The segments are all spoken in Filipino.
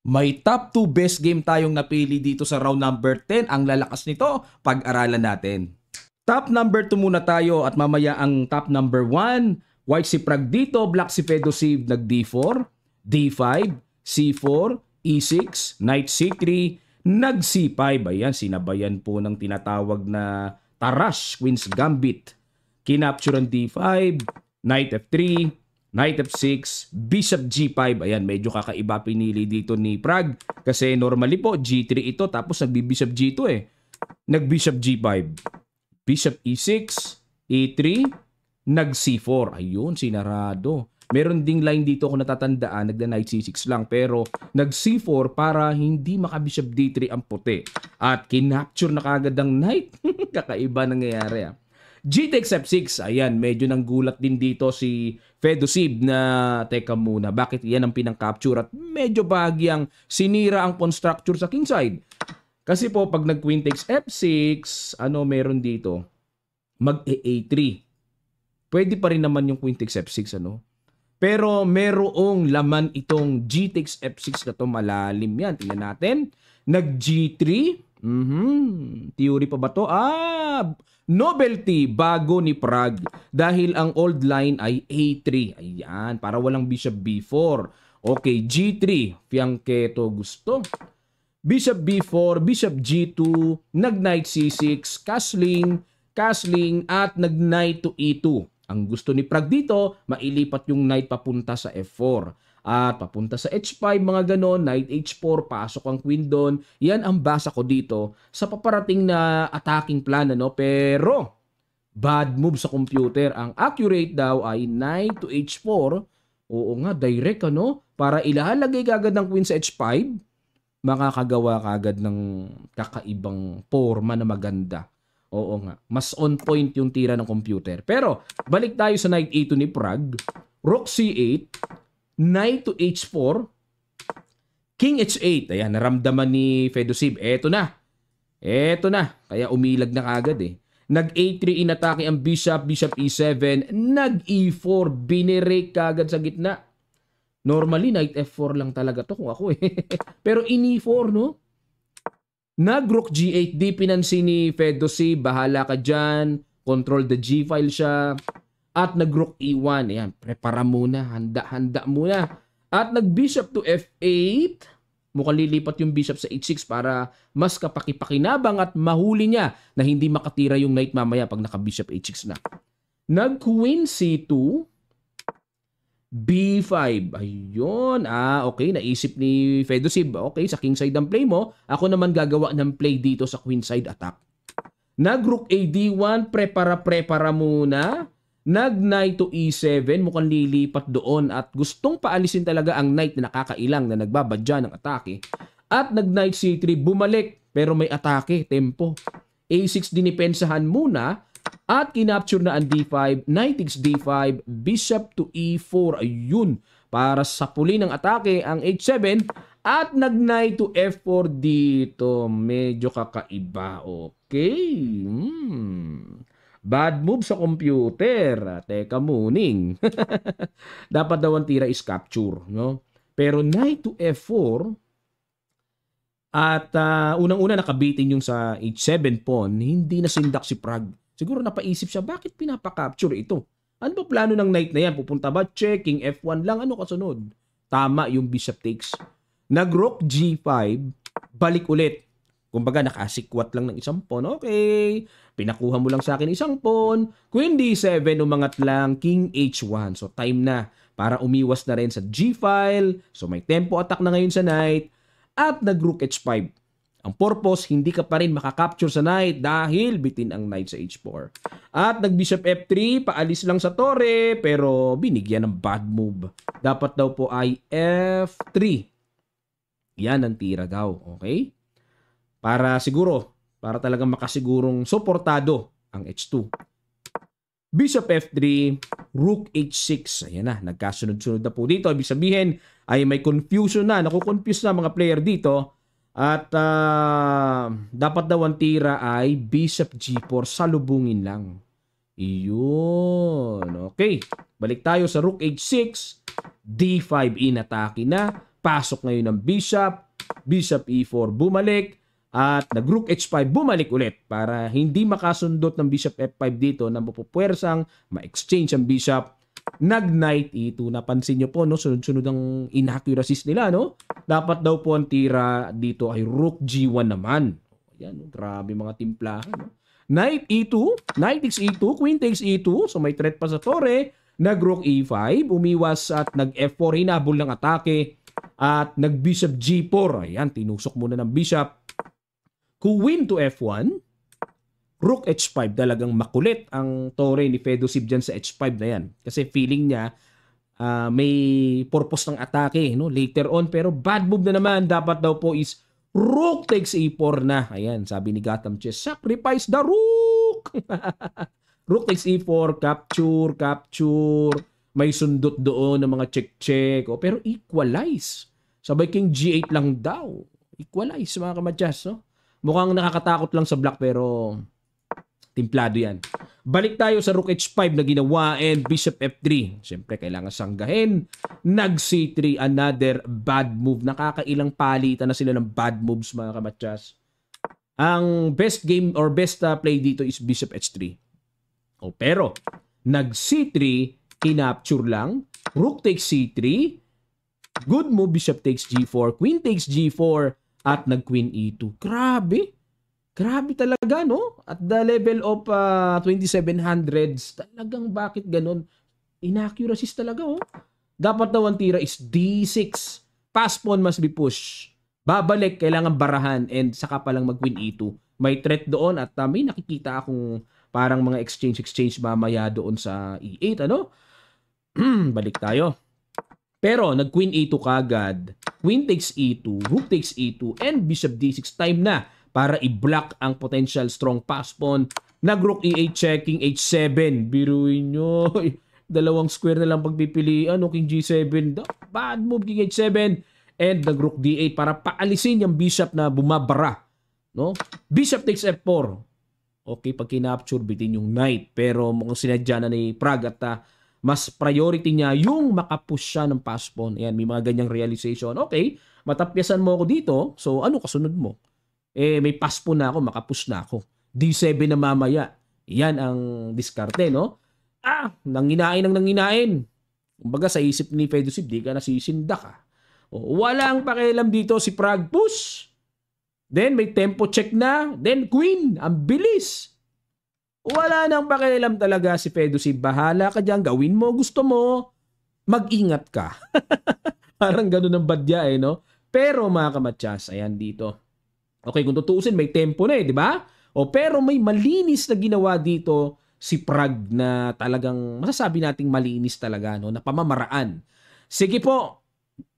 May top 2 best game tayong napili dito sa round number 10. Ang lalakas nito, pag-aralan natin. Top number 2 muna tayo at mamaya ang top number 1. White si Prague dito, black si Fedosiv nag D4, D5, C4, E6, Knight C3, nag C5. Ayan, sinabayan po ng tinatawag na Tarrasch, Queen's Gambit. Kinapture ang D5, Knight F3, Knight F6, Bishop G5. Ayan, medyo kakaiba pinili dito ni Prague. Kasi normally po, G3 ito. Tapos nag-Bishop G2 eh. Nag-Bishop G5. Bishop E6, E3, nag-C4. Ayun, sinarado. Meron ding line dito kung natatandaan, nagda-Knight C6 lang. Pero nag-C4 para hindi maka-Bishop D3 ang puti. At kinapture na kagad ang Knight. Kakaiba nangyayari ah. G takes F6. Ayan, medyo nang gulat din dito si Fedosiv na teka muna, bakit yan ang pinang-capture at medyo bahagyang sinira ang pawn structure sa kingside. Kasi po pag nag-queen takes F6, ano meron dito? Mag-A3. Pwede pa rin naman yung queen takes F6 ano? Pero merong laman itong G takes F6 na to, malalim yan. Tingnan natin. Nag-G3. Theory pa ba to? Novelty bago ni Prague dahil ang old line ay A3. Ayan, para walang Bishop B4. Okay, G3. Fianchetto gusto. Bishop B4, Bishop G2, nag-Knight C6, castling, at nag-Knight to E2. Ang gusto ni Prague dito, mailipat yung Knight papunta sa F4. At papunta sa H5, mga ganon, Knight H4, pasok ang Queen doon. Yan ang basa ko dito sa paparating na attacking plan, ano? Pero, bad move sa computer. Ang accurate daw ay Knight to H4. Oo nga, direct, ano? Para ilalagay kagad ng Queen sa H5, makakagawa kagad ng kakaibang forma na maganda. Oo nga, mas on point yung tira ng computer. Pero, balik tayo sa Knight E2 ni Prague. Rook C8, Knight to H4, King H8. Ayan, naramdaman ni Fedosiv. Eto na. Kaya umilag na kagad eh. Nag-A3, inatake ang Bishop, Bishop E7, nag-E4, binirake kagad sa gitna. Normally, Knight F4 lang talaga to kung ako eh. Pero in-E4, no? Nag-Rook G8, di pinansin ni Fedosiv, bahala ka dyan, control the G-file siya. At nag-Rook E1. Ayan, prepara muna. Handa muna. At nag-Bishop to F8. Mukhang lilipat yung Bishop sa H6 para mas kapakipakinabang at mahuli niya na hindi makatira yung Knight mamaya pag naka-Bishop H6 na. Nag-Queen C2. B5. Ayun. Okay. Naisip ni Fedosiv. Okay, sa kingside ang play mo. Ako naman gagawa ng play dito sa queenside attack. Nag-Rook AD1. Prepara muna. Nag-Knight to E7, mukhang lilipat doon at gustong paalisin talaga ang Knight na nakakailang na nagbabadya ng atake. At nag-Knight C3, bumalik pero may atake, tempo. A6 dinipensahan muna at kinapture na ang D5, Knight takes D5, Bishop to E4, ayun. Para sapulin ng atake ang H7 at nag-Knight to F4 dito. Medyo kakaiba, okay. Bad move sa computer. Teka muning. Dapat daw ang tira is capture, no? Pero Knight to F4 at unang-una nakabitin yung sa H7 pawn, hindi na sindak si Prague. Siguro napaisip siya, bakit pinapa-capture ito? Ano ba plano ng Knight na yan? Pupunta ba? Checking F1 lang. Ano kasunod? Tama yung Bishop takes. Nag-Rook G5, balik ulit. Kumbaga, nakasikwat lang ng isang pawn. Okay. Pinakuha mo lang sa akin isang pawn. Queen D7, umangat lang. King H1. So, time na para umiwas na rin sa G-file. So, may tempo attack na ngayon sa Knight. At nag-Rook H5. Ang purpose, hindi ka pa rin makakapture sa Knight dahil bitin ang Knight sa H4. At nag-Bishop F3, paalis lang sa torre, pero binigyan ng bad move. Dapat daw po ay F3. Yan ang tira daw. Okay? Para talagang makasigurong suportado ang H2. Bishop F3, Rook H6. Ayan na, nagkasunod-sunod na po dito. Ibig sabihin ay may confusion na. Nakukonfuse na mga player dito. At dapat daw ang tira ay Bishop G4. Salubungin lang. Iyon. Okay. Balik tayo sa Rook H6. D5 inatake na. Pasok ngayon ng bishop, bishop e4 bumalik, at nag-rook h5 bumalik ulit para hindi makasundot ng bishop f5 dito na mapupwersang ma-exchange ang bishop. Nag-knight e2. Napansin nyo po, no? Sunod-sunod ang inaccuracies nila, no? Dapat daw po ang tira dito ay rook g1 naman. Ayan, grabe mga timplahan, no? Knight e2, knight takes e2, queen takes e2. So may threat pa sa tore. Nag-rook e5, umiwas at nag-f4, hinabol ng atake. At nag-bishop g4. Ayan, tinusok muna ng bishop. Queen to f1. Rook h5. Talagang makulit ang tore ni Fedosib dyan sa h5 na yan. Kasi feeling niya may purpose ng atake, no? Later on. Pero bad move na naman. Dapat daw po is rook takes e4 na. Ayan, sabi ni Gotham Chess. Sacrifice the rook! Rook takes e4. Capture, capture. May sundot doon ng mga check-check. Pero equalize. Sabay king g8 lang daw. Equalize, mga kamadyas, no? Mukhang nakakatakot lang sa black pero timplado yan. Balik tayo sa rook h5 na ginawa and bishop f3. Siyempre, kailangan sanggahin. Nag c3, another bad move. Nakakailang palitan na sila ng bad moves, mga kamadyas. Ang best game or best play dito is bishop h3. Pero, nag c3, kinapture lang. Rook takes c3. Good move, bishop takes g4. Queen takes g4. At nag-queen e2. Grabe. Grabe talaga, no? At the level of 2700s, talagang bakit ganun? Inaccuracies talaga, oh. Dapat daw ang tira is d6. Pass pawn must be pushed. Babalik, kailangan barahan, and saka palang mag-queen e2. May threat doon at may nakikita akong parang mga exchange mamaya doon sa e8, ano? Balik tayo. Pero nag-queen e2 kagad, queen takes e2, rook takes e2, and bishop d6. Time na para i-block ang potential strong pass pawn. Nag-rook e8 checking h7. Biruin nyo. Dalawang square na lang pagpipilian. King g7. Bad move, king h7. And nag-rook d8 para paalisin yung bishop na bumabara. No? Bishop takes f4. Okay, pag kinapture, bitin yung knight. Pero mukhang sinadya na ni Prague at mas priority niya yung makapush siya ng pass pawn. Ayan, may mga ganyang realization. Okay, matapyasan mo ako dito. So, ano kasunod mo? May pass pawn na ako, makapush na ako. D7 na mamaya. Yan ang diskarte, no? Nanginain. Kumbaga, sa isip ni Fedosib, di ka nasisindak, ha? Walang pakialam dito si Prague. Push! Then, may tempo check na. Then, queen. Ang bilis. Wala nang pakialam talaga si Fedosib. Bahala ka dyan. Gawin mo. Gusto mo. Mag-ingat ka. Parang ganun ang badya, no? Pero, mga kamatyas, ayan dito. Okay, kung tutuusin, may tempo na, di ba? Pero may malinis na ginawa dito si Prague na talagang masasabi nating malinis talaga, no? Na pamamaraan. Sige po.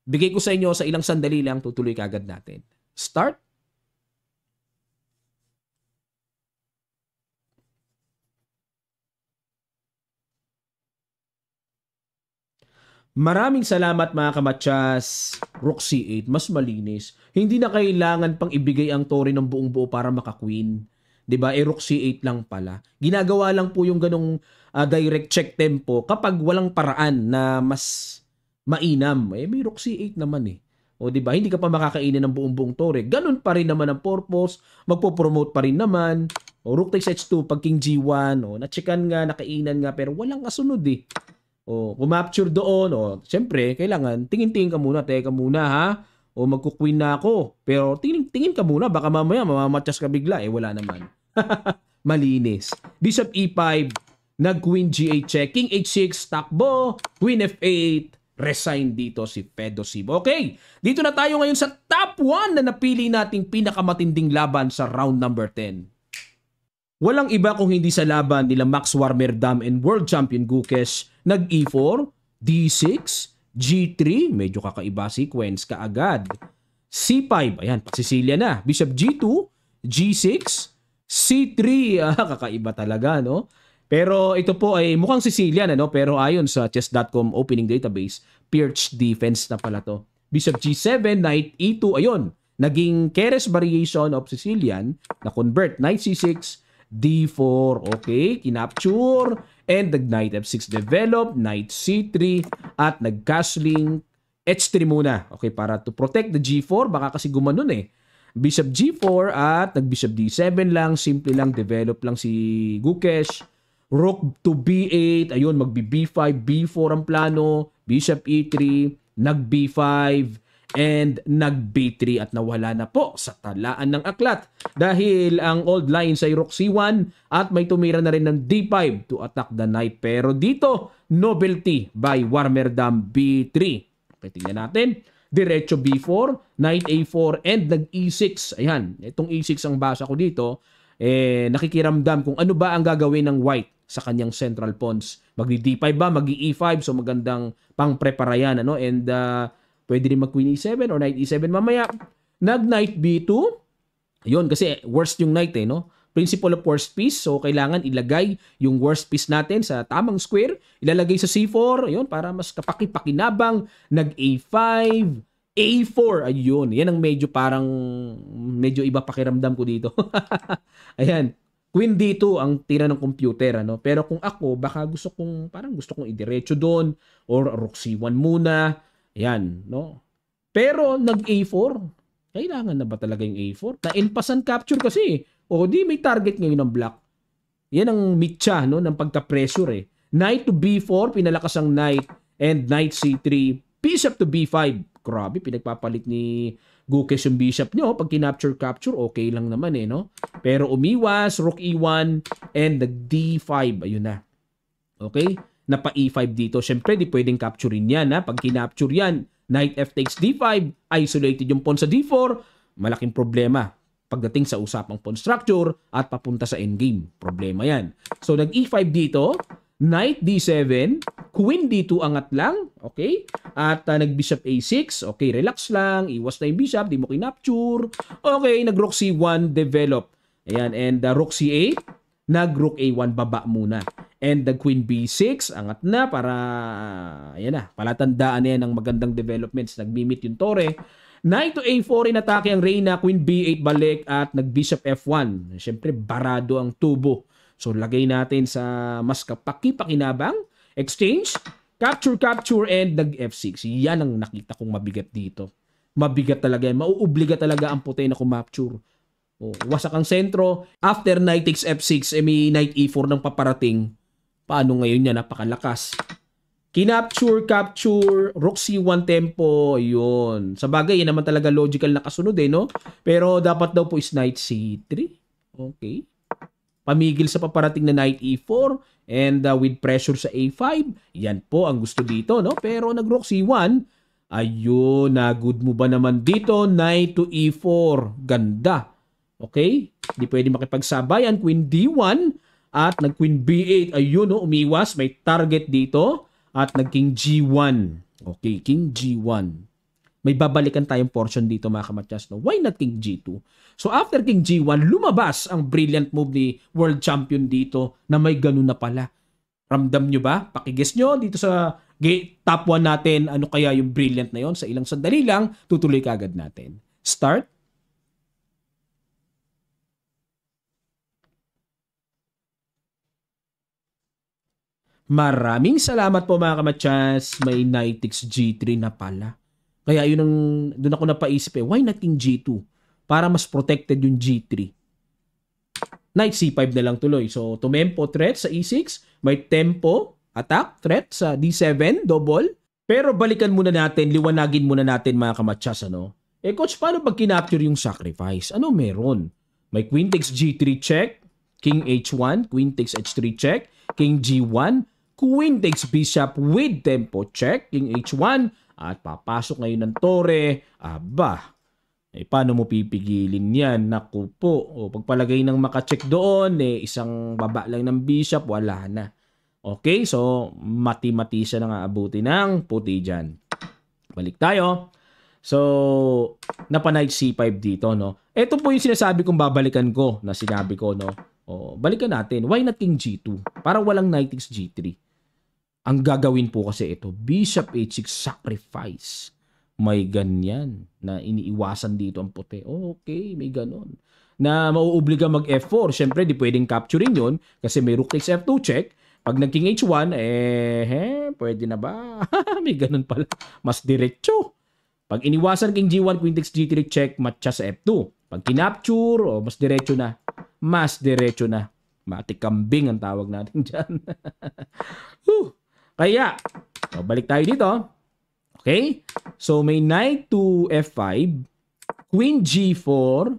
Bigay ko sa inyo sa ilang sandali lang. Tutuloy kagad natin. Start. Maraming salamat mga kamatyas. Rook c8, mas malinis. Hindi na kailangan pang ibigay ang tore ng buong buo para maka-queen. 'Di ba? Rook c8 lang pala. Ginagawa lang po yung ganong direct check tempo kapag walang paraan na mas mainam. May rook c8 naman eh. 'Di ba? Hindi ka pa makakainin ng buong tore. Ganun pa rin naman ang purpose. Magpo-promote pa rin naman. Rook takes h2 pag king g1. Na-checkan nga, nakainan nga pero walang kasunod eh. Kumapture doon, siyempre, kailangan, tingin-tingin ka muna, teka muna ha, magkukwin na ako. Pero tingin ka muna, baka mamaya mamamatyas ka bigla, wala naman. Malinis. Bishop e5, nag-queen g8 check, king h6, takbo, queen f8, resign dito si Fedosib. Okay, dito na tayo ngayon sa top 1 na napili nating pinakamatinding laban sa round number 10. Walang iba kung hindi sa laban nila Max Warmerdam and World Champion Gukesh. Nag-E4, D6, G3, medyo kakaiba sequence kaagad. C5, ayan, Sicilia na. Bishop G2, G6, C3, kakaiba talaga, no? Pero ito po ay mukhang Sicilian, ano? Pero ayon sa chess.com opening database, Pirch defense na pala to. Bishop G7, Knight E2, ayun. Naging Keres variation of Sicilian na convert. Knight C6, D4, okay, kinapture, and the Knight F6 develop, Knight C3, at nag-castling H3 muna. Okay, para to protect the G4. Baka kasi gumanon eh. Bishop G4 at nag-Bishop D7 lang. Simple lang, develop lang si Gukesh. Rook to B8. Ayun, magbi-B5, B4 ang plano. Bishop E3, nag-B5, and nag-B3 at nawala na po sa talaan ng aklat. Dahil ang old lines ay Rook C1 at may tumira na rin ng D5 to attack the knight. Pero dito, novelty by Warmerdam B3. Okay, tingnan natin. Diretso B4, Knight A4, and nag-E6. Ayan, itong E6 ang basa ko dito. Nakikiramdam kung ano ba ang gagawin ng white sa kanyang central pawns. Mag-D5 ba? Mag-E5. So magandang pang-prepara yan. Ano? And pwede rin mag-Queen E7 or Knight E7 mamaya. Nag-Knight B2. Ayun, kasi worst yung Knight eh. No? Principle of worst piece. So kailangan ilagay yung worst piece natin sa tamang square. Ilalagay sa C4. Ayun, para mas kapaki-pakinabang. Nag-A5. A4. Ayun. Yan ang medyo parang medyo iba pakiramdam ko dito. Ayan. Queen D2 ang tira ng computer. Ano? Pero kung ako, baka gusto kong idiretso doon. Or Rook C1 muna. Ayan. No? Pero nag-A4. Kailangan na ba talaga yung A4? Na-enpasan capture kasi. O di may target ngayon ng black. Yan ang mitya no, ng pagka-pressure eh. Knight to B4, pinalakas ang knight. And Knight C3, Bishop to B5. Grabe, pinagpapalit ni Gukesh yung bishop nyo. Pag kinapture-capture, okay lang naman eh, no? Pero umiwas, Rook E1, and D5. Ayun na. Okay? Napa E5 dito. Siyempre, di pwedeng capturein yan, ha? Pag kinapture yan, Knight F takes D5, isolated yung pawn sa D4, malaking problema pagdating sa usapang pawn structure at papunta sa endgame. Problema yan. So, nag-E5 dito, Knight D7, Queen D2 angat lang, okay? At nag-Bishop A6, okay, relax lang, iwas na yung Bishop, di mo kinapture. Okay, nag-Rook C1, develop. Ayan, and Rook C8, nag-Rook A1, baba muna. And the Queen B6, angat na para, ayan na, palatandaan na yan ng magandang developments. Nag-mimit yung Tore. Knight to A4, inatake ang Reyna, Queen B8 balik, at nag-Bishop F1. Siyempre, barado ang tubo. So, lagay natin sa mas kapaki-pakinabang. Exchange, capture, and nag-F6. Yan ang nakita kong mabigat dito. Mabigat talaga yan. Mauobliga talaga ang puti na kumapture. Oh, wasak ang sentro. After Knight takes F6, may Knight E4 ng paparating. Paano ngayon yan? Napakalakas. Capture, Rook C1 tempo, yun. Sa bagay, yan naman talaga logical na kasunod eh, no? Pero dapat daw po is Knight C3. Okay. Pamigil sa paparating na Knight E4 and with pressure sa A5. Yan po ang gusto dito, no? Pero nag-Rook C1, ayun, na-good mo ba naman dito? Knight to E4. Ganda. Okay? Di pwede makipagsabayan. Queen D1 at nag-Queen B8. Ayun, no? Umiwas. May target dito. At nag-King G1. Okay, King G1. May babalikan tayong portion dito mga kamatyas. No? Why not King G2? So after King G1, lumabas ang brilliant move ni World Champion dito na may ganun na pala. Ramdam nyo ba? Pakiguess nyo dito sa top 1 natin. Ano kaya yung brilliant na yon? Sa ilang sandali lang, tutuloy kagad natin. Start. Maraming salamat po mga kamatyas. May Knight takes G3 na pala. Kaya yun ang, doon ako napaisip eh. Why not King G2? Para mas protected yung G3. Knight C5 na lang tuloy. So, tumempo threat sa E6. May tempo attack threat sa D7, double. Pero balikan muna natin, liwanagin muna natin mga kamatyas, ano? Eh coach, paano pag kinapture yung sacrifice? Ano meron? May Queen takes G3 check, King H1, Queen takes H3 check, King G1, Queen takes Bishop with tempo check, King H1, at papasok ngayon ng Tore. Aba, eh paano mo pipigilin yan? Naku po, o, pagpalagay ng makacheck doon, eh isang baba lang ng Bishop, wala na. Okay, so mati-mati siya na nga abuti ng puti dyan. Balik tayo. So, napa-Knight C5 dito, no? Ito po yung sinasabi kong babalikan ko, na sinabi ko, no? O, balikan natin. Why not King G2? Para walang Knight takes G3. Ang gagawin po kasi ito, Bishop H6 sacrifice. May ganyan na iniiwasan dito ang puti. Okay, may ganon. Na mauobliga mag F4. Siyempre, di pwedeng capturing yun kasi may Rook takes F2 check. Pag nag-king H1, pwede na ba? May ganun pala. Mas diretso. Pag iniwasan king G1, queen takes G3, check, matcha sa F2. Pag kinapture, mas diretso na. Mas diretso na. Matikambing ang tawag natin dyan. Kaya, balik tayo dito. Okay? So, may knight to F5, queen G4,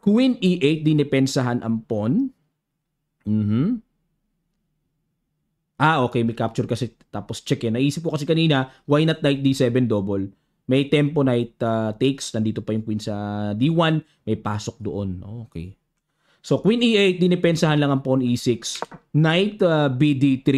queen E8, dinipensahan ang pawn. Okay, may capture kasi tapos check yan. Naisip ko kasi kanina, why not knight D7 double? May tempo knight takes, nandito pa yung queen sa D1, may pasok doon. Okay. So, queen E8, dinipensahan lang ang pawn E6. Knight BD3,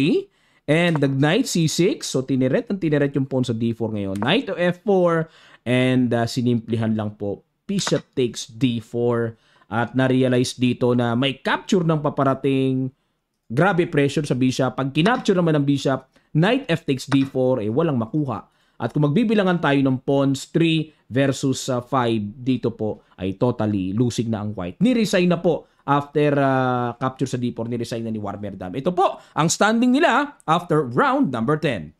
and the knight C6. So, tiniret yung pawn sa D4 ngayon. Knight to F4, and sinimplihan lang po. Bishop takes D4. At na-realize dito na may capture ng paparating. Grabe pressure sa bishop. Pag kinapture naman ng bishop, knight F takes D4, walang makuha. At kung magbibilangan tayo ng pawns, 3 versus 5, dito po ay totally losing na ang white. Ni-resign na po after capture sa D4, ni-resign na ni Warmerdam. Ito po ang standing nila after round number 10.